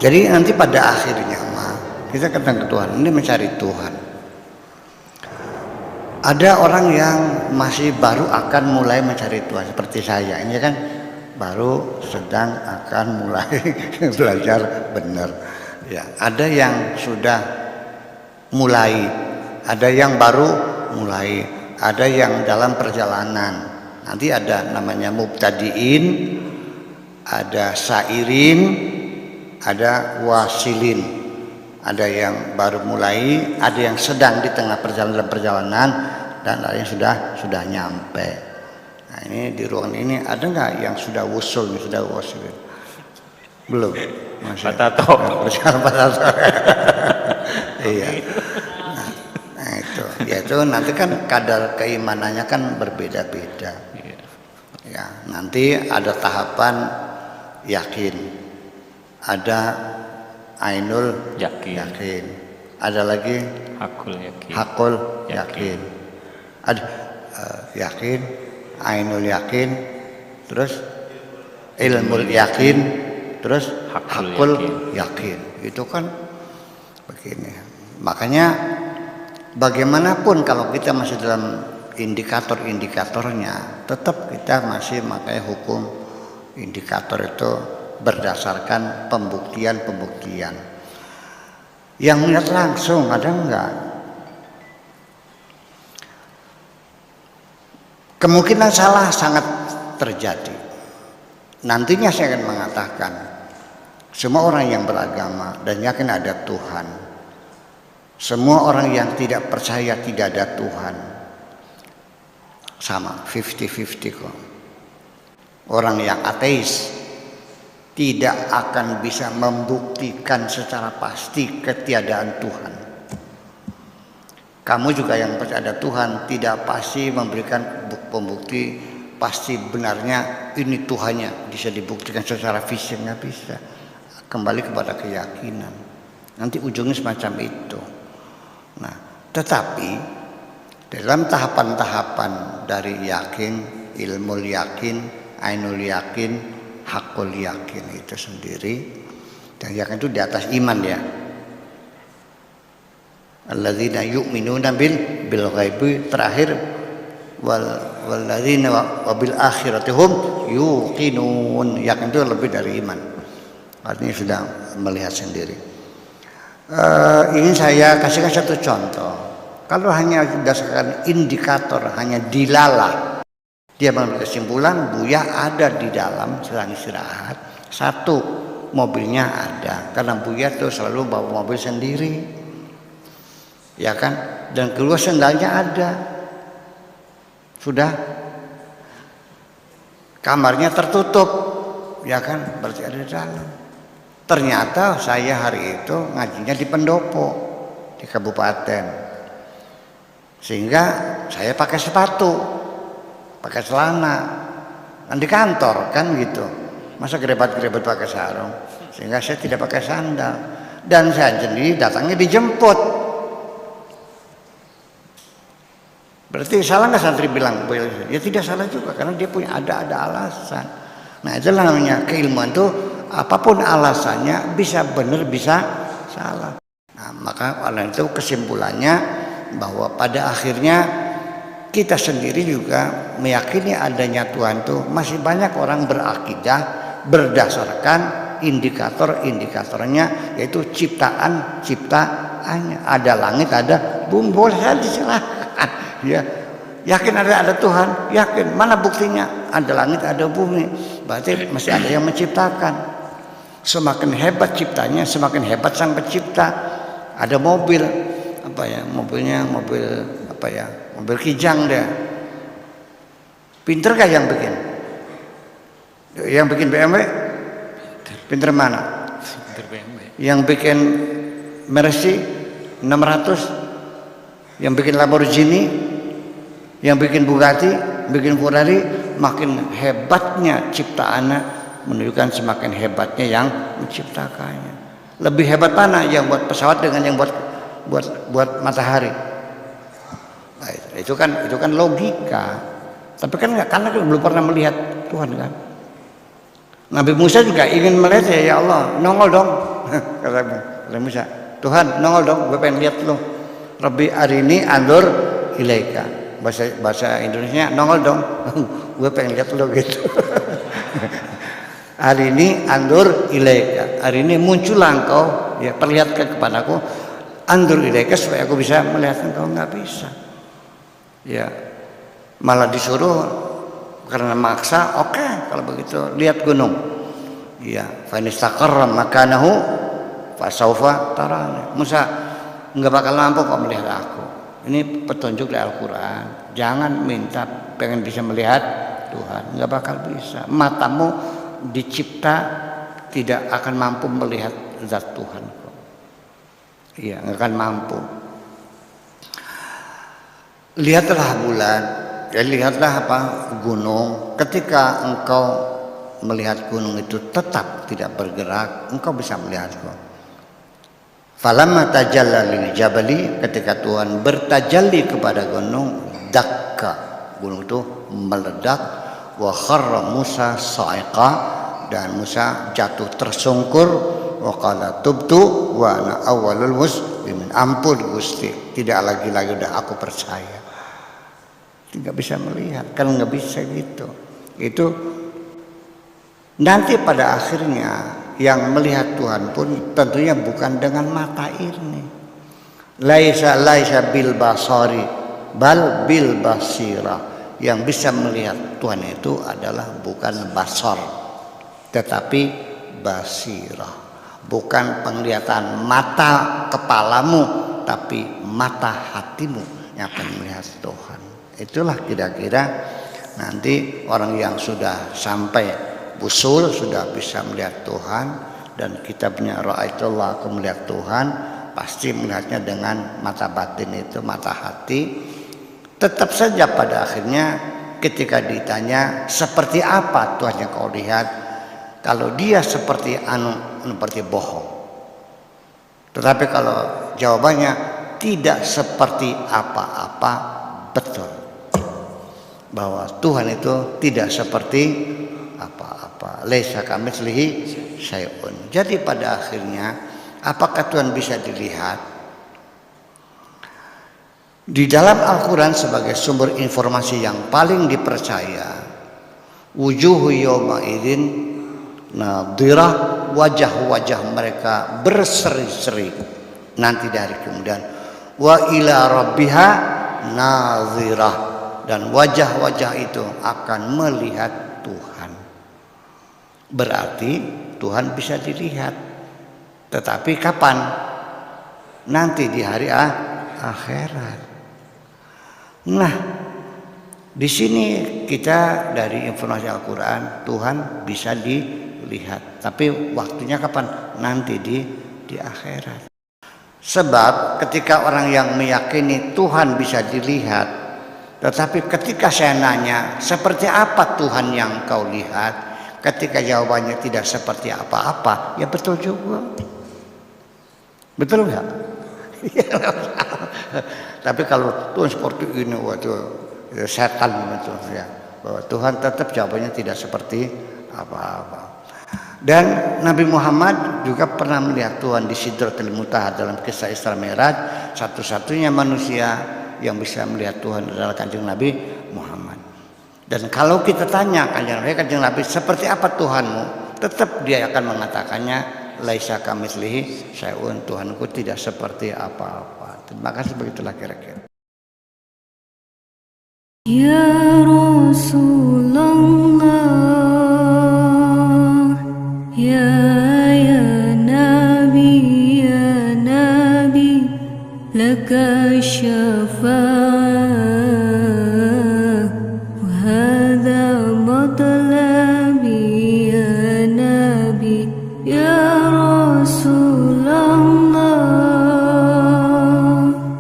Jadi nanti pada akhirnya mah kita datang ke Tuhan ini mencari Tuhan. Ada orang yang masih baru akan mulai mencari Tuhan seperti saya. Ini kan baru sedang akan mulai belajar benar. Ya, ada yang sudah mulai, ada yang baru mulai, ada yang dalam perjalanan. Nanti ada namanya mubtadiin, ada sairin, ada wasilin. Ada yang baru mulai, ada yang sedang di tengah perjalanan, dan ada yang sudah nyampe. Nah, ini di ruangan ini ada nggak yang sudah wusul, sudah wasilin? Belum. Masih. Patato. Iya. Nah itu, yaitu nanti kan kadar keimanannya kan berbeda-beda. Ya, nanti ada tahapan yakin, ada ainul yakin, ada lagi hakul yakin, ada yakin, ainul yakin, terus ilmul yakin, terus hakul yakin. Itu kan begini. Makanya bagaimanapun kalau kita masih dalam indikator-indikatornya, tetap kita masih pakai hukum indikator itu berdasarkan pembuktian-pembuktian. Yang melihat langsung ada enggak? Kemungkinan salah sangat terjadi. Nantinya saya akan mengatakan, semua orang yang beragama dan yakin ada Tuhan, semua orang yang tidak percaya tidak ada Tuhan, sama 50-50 kok. Orang yang ateis tidak akan bisa membuktikan secara pasti ketiadaan Tuhan. Kamu juga yang percaya ada Tuhan tidak pasti memberikan pembukti pasti benarnya ini Tuhannya bisa dibuktikan secara fisik, nggak bisa. Kembali kepada keyakinan. Nanti ujungnya semacam itu. Nah, tetapi dalam tahapan-tahapan dari yakin, ilmu yakin, ainul yakin, hakul yakin itu sendiri, dan yakin itu di atas iman ya. Alladzina yu'minuna bil ghaibi, terakhir walladzina wa bil akhirati hum yuqinun. Yakin itu lebih dari iman. Artinya sudah melihat sendiri. Ingin saya kasihkan satu contoh. Kalau hanya berdasarkan indikator, hanya dilalah, dia mengambil kesimpulan Buya ada di dalam sedang istirahat. Satu, mobilnya ada, karena Buya tuh selalu bawa mobil sendiri, ya kan? Dan keluar sendalnya ada, sudah kamarnya tertutup, ya kan? Berarti ada di dalam. Ternyata saya hari itu ngajinya di pendopo di kabupaten, sehingga saya pakai sepatu, pakai celana, dan di kantor kan gitu, masa gerebat-gerebat pakai sarung, sehingga saya tidak pakai sandal, dan saya sendiri datangnya dijemput. Berarti salah nggak santri bilang? Ya tidak salah juga, karena dia punya ada alasan. Nah itulah namanya keilmuan itu, apapun alasannya bisa benar bisa salah. Nah maka oleh itu kesimpulannya bahwa pada akhirnya kita sendiri juga meyakini adanya Tuhan itu masih banyak orang berakidah berdasarkan indikator-indikatornya, yaitu ciptaannya. Ada langit, ada bumi, boleh saja disilahkan. Ya, yakin ada Tuhan, yakin. Mana buktinya? Ada langit, ada bumi. Berarti masih ada yang menciptakan. Semakin hebat ciptanya, semakin hebat sang pencipta. Ada mobil, apa ya? Mobilnya mobil apa ya? Mobil kijang deh. Pinter kah yang bikin? Yang bikin BMW? Pinter mana? Pinter BMW. Yang bikin Mercy 600, yang bikin Lamborghini, yang bikin Bugatti, bikin Ferrari, makin hebatnya ciptaannya menunjukkan semakin hebatnya yang menciptakannya. Lebih hebat mana yang buat pesawat dengan yang buat matahari? Nah, itu kan logika. Tapi kan nggak, karena belum pernah melihat Tuhan kan. Nabi Musa juga ingin melihat, ya Allah, nongol dong. Kata Musa, Tuhan nongol dong, gue pengen lihat lo. Rabbi arini andur ilaika. Bahasa Indonesia nongol dong, gue pengen lihat lo gitu. Hari ini andur ilaika. Hari ini muncullah engkau, ya perlihatkan kepadaku. Andur ilaika supaya aku bisa melihat engkau. Nggak bisa. Ya malah disuruh karena maksa. Oke, kalau begitu lihat gunung. Ya, fa in istaqarra makanahu fasaufa tarani. Musa nggak bakal mampu kok melihat aku. Ini petunjuk dari Al-Quran. Jangan minta pengen bisa melihat Tuhan, nggak bakal bisa. Matamu dicipta tidak akan mampu melihat zat Tuhan. Iya, nggak akan mampu. Lihatlah bulan, ya lihatlah apa gunung. Ketika engkau melihat gunung itu tetap tidak bergerak, engkau bisa melihatku. Falamma tajalla lil jabali, ketika Tuhan bertajalli kepada gunung, dakka, gunung itu meledak, wa kharra Musa sa'iqa, dan Musa jatuh tersungkur, wa qala tubtu wa ana awwalul muslimin. Ampun Gusti, tidak lagi udah aku percaya. Tidak bisa melihat, kalau nggak bisa gitu. Itu nanti pada akhirnya yang melihat Tuhan pun tentunya bukan dengan mata ini. Laisa bil basari bal bil basira. Yang bisa melihat Tuhan itu adalah bukan basar, tetapi basirah. Bukan penglihatan mata kepalamu, tapi mata hatimu yang akan melihat Tuhan. Itulah kira-kira nanti orang yang sudah sampai usul, sudah bisa melihat Tuhan, dan kitabnya Ra'aitullah, aku melihat Tuhan, pasti melihatnya dengan mata batin itu, mata hati. Tetap saja pada akhirnya ketika ditanya seperti apa Tuhan yang kau lihat, kalau dia seperti seperti bohong. Tetapi kalau jawabannya tidak seperti apa-apa, betul bahwa Tuhan itu tidak seperti apa-apa. Laisa kamitslihi syai'un. Jadi pada akhirnya apakah Tuhan bisa dilihat? Di dalam Al-Quran sebagai sumber informasi yang paling dipercaya, wujuhu yawma idzin nadhirah, wajah-wajah mereka berseri-seri nanti dari kemudian, wa ila rabbiha nadhirah, dan wajah-wajah itu akan melihat Tuhan. Berarti Tuhan bisa dilihat. Tetapi kapan? Nanti di hari akhirat. Nah, di sini kita dari informasi Al-Quran, Tuhan bisa dilihat. Tapi waktunya kapan? Nanti di akhirat. Sebab ketika orang yang meyakini Tuhan bisa dilihat, tetapi ketika saya nanya, seperti apa Tuhan yang kau lihat? Ketika jawabannya tidak seperti apa-apa, ya betul juga. Betul nggak? Tapi kalau Tuhan seperti ini, waduh, setan betul ya. Bahwa Tuhan tetap jawabannya tidak seperti apa-apa. Dan Nabi Muhammad juga pernah melihat Tuhan di Sidratul Muntaha dalam kisah Isra Mi'raj. Satu-satunya manusia yang bisa melihat Tuhan adalah Kanjeng Nabi Muhammad. Dan kalau kita tanya Kanjeng Nabi seperti apa Tuhanmu, tetap dia akan mengatakannya laisa kamitslihi syai'un, Tuhanku tidak seperti apa-apa. Terima kasih, begitulah kira-kira. Ya Rasulullah, ya Nabi, laka syafaat.